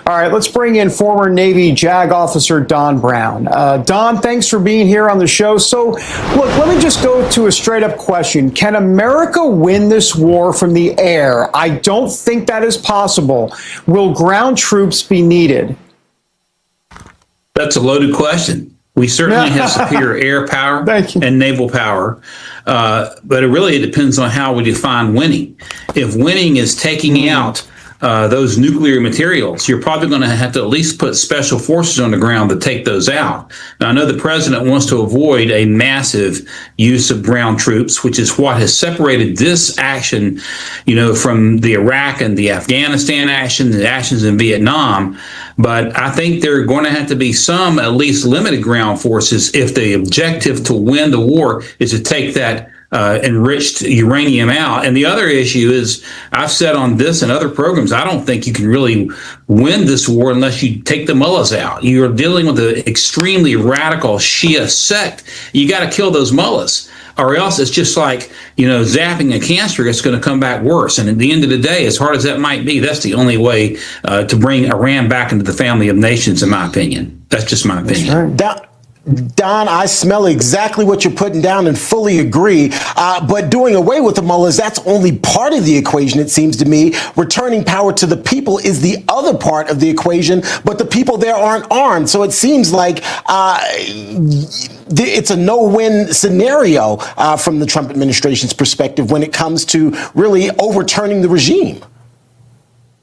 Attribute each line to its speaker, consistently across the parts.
Speaker 1: All right, let's bring in former Navy JAG officer Don Brown. Don, thanks for being here on the show. So, look, let me just go to a straight-up question. Can America win this war from the air? I don't think that is possible. Will ground troops be needed?
Speaker 2: That's a loaded question. We certainly have superior air power and naval power, but it depends on how we define winning. If winning is taking out those nuclear materials, you're probably going to have to at least put special forces on the ground to take those out. Now, I know the president wants to avoid a massive use of ground troops, which is what has separated this action, from the Iraq and the Afghanistan action, the actions in Vietnam. But I think there are going to have to be some, at least limited ground forces, if the objective to win the war is to take that enriched uranium out. And the other issue is, I've said on this and other programs, I don't think you can really win this war unless you take the mullahs out. You're dealing with an extremely radical Shia sect. You got to kill those mullahs, or else it's just like, zapping a cancer. It's going to come back worse. And at the end of the day, as hard as that might be, that's the only way to bring Iran back into the family of nations, in my opinion. That's just my opinion.
Speaker 3: Don, I smell exactly what you're putting down and fully agree. But doing away with the mullahs, that's only part of the equation, it seems to me. Returning power to the people is the other part of the equation, but the people there aren't armed. So it seems like it's a no-win scenario from the Trump administration's perspective when it comes to really overturning the regime.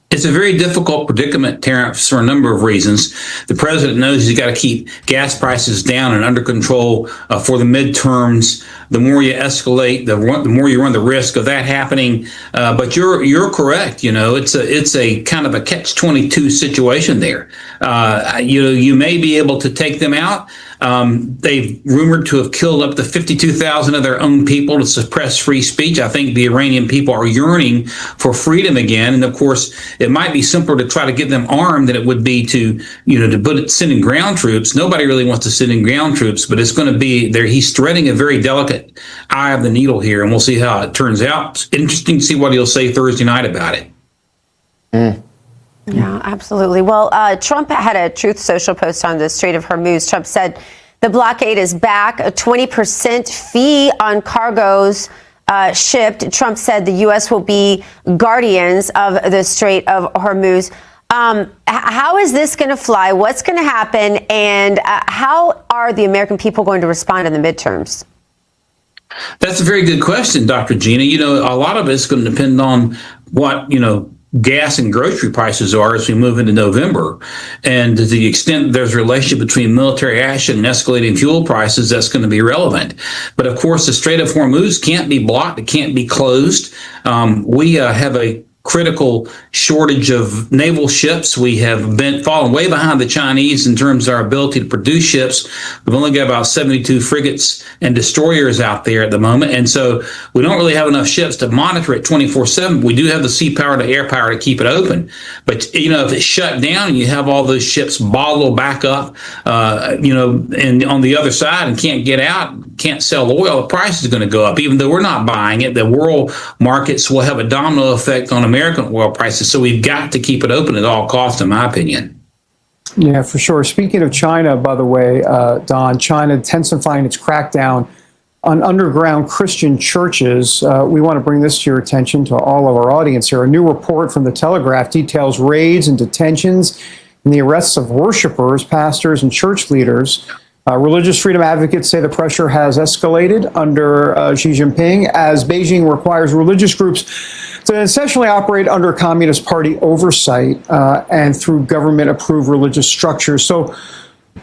Speaker 2: It's a very difficult predicament, Terrence, for a number of reasons. The president knows he's got to keep gas prices down and under control for the midterms. The more you escalate, the more you run the risk of that happening. But you're correct. It's a kind of a catch-22 situation there. You may be able to take them out. They've rumored to have killed up to 52,000 of their own people to suppress free speech. I think the Iranian people are yearning for freedom again. And of course, it might be simpler to try to get them armed than it would be to send in ground troops. Nobody really wants to send in ground troops, but it's going to be there. He's threading a very delicate eye of the needle here, and we'll see how it turns out. It's interesting to see what he'll say Thursday night about it.
Speaker 4: Yeah, absolutely. Well, Trump had a Truth Social post on the Strait of Hormuz. Trump said the blockade is back, a 20% fee on cargoes shipped. Trump said the U.S. will be guardians of the Strait of Hormuz. How is this going to fly? What's going to happen? And how are the American people going to respond in the midterms?
Speaker 2: That's a very good question, Dr. Gina. A lot of it's going to depend on what, gas and grocery prices are as we move into November. And to the extent there's a relationship between military action and escalating fuel prices, that's going to be relevant. But of course, the Strait of Hormuz can't be blocked. It can't be closed. We have a critical shortage of naval ships. We have been fallen way behind the Chinese in terms of our ability to produce ships. We've only got about 72 frigates and destroyers out there at the moment. And so we don't really have enough ships to monitor it 24/7. We do have the sea power to air power to keep it open. But, if it's shut down and you have all those ships bottle back up, and on the other side and can't get out, can't sell oil, the price is going to go up. Even though we're not buying it, the world markets will have a domino effect on American oil prices. So we've got to keep it open at all costs, in my opinion.
Speaker 1: Yeah, for sure. Speaking of China, by the way, Don, China intensifying its crackdown on underground Christian churches. We want to bring this to your attention, to all of our audience here. A new report from The Telegraph details raids and detentions and the arrests of worshipers, pastors, and church leaders. Religious freedom advocates say the pressure has escalated under Xi Jinping as Beijing requires religious groups to essentially operate under Communist Party oversight and through government-approved religious structures. So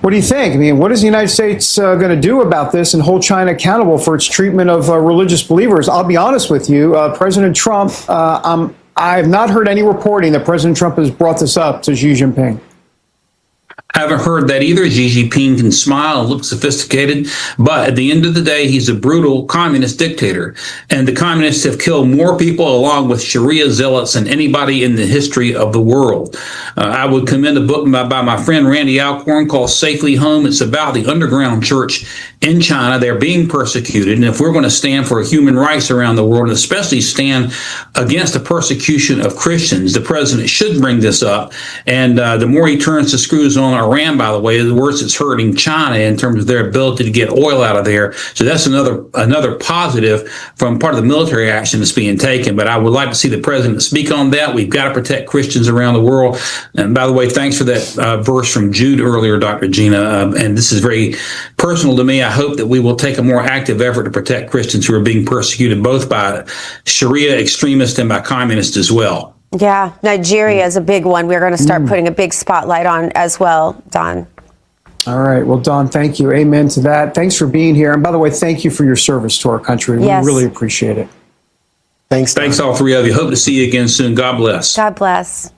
Speaker 1: what do you think? What is the United States going to do about this and hold China accountable for its treatment of religious believers? I'll be honest with you, President Trump, I have not heard any reporting that President Trump has brought this up to Xi Jinping.
Speaker 2: Haven't heard that either. Xi Jinping can smile and look sophisticated, but at the end of the day, he's a brutal communist dictator. And the communists have killed more people along with Sharia zealots than anybody in the history of the world. I would commend a book by my friend Randy Alcorn called Safely Home. It's about the underground church in China. They're being persecuted. And if we're going to stand for human rights around the world, and especially stand against the persecution of Christians, the president should bring this up. And the more he turns the screws on Iran, by the way, the worse it's hurting China in terms of their ability to get oil out of there. So that's another positive from part of the military action that's being taken. But I would like to see the president speak on that. We've got to protect Christians around the world. And by the way, thanks for that verse from Jude earlier, Dr. Gina. And this is very personal to me. I hope that we will take a more active effort to protect Christians who are being persecuted both by Sharia extremists and by communists as well.
Speaker 4: Yeah, Nigeria is a big one. We're going to start putting a big spotlight on as well, Don.
Speaker 1: All right. Well, Don, thank you. Amen to that. Thanks for being here. And by the way, thank you for your service to our country.
Speaker 4: Yes.
Speaker 1: We really appreciate it.
Speaker 3: Thanks,
Speaker 2: all three of you. Hope to see you again soon. God bless.
Speaker 4: God bless.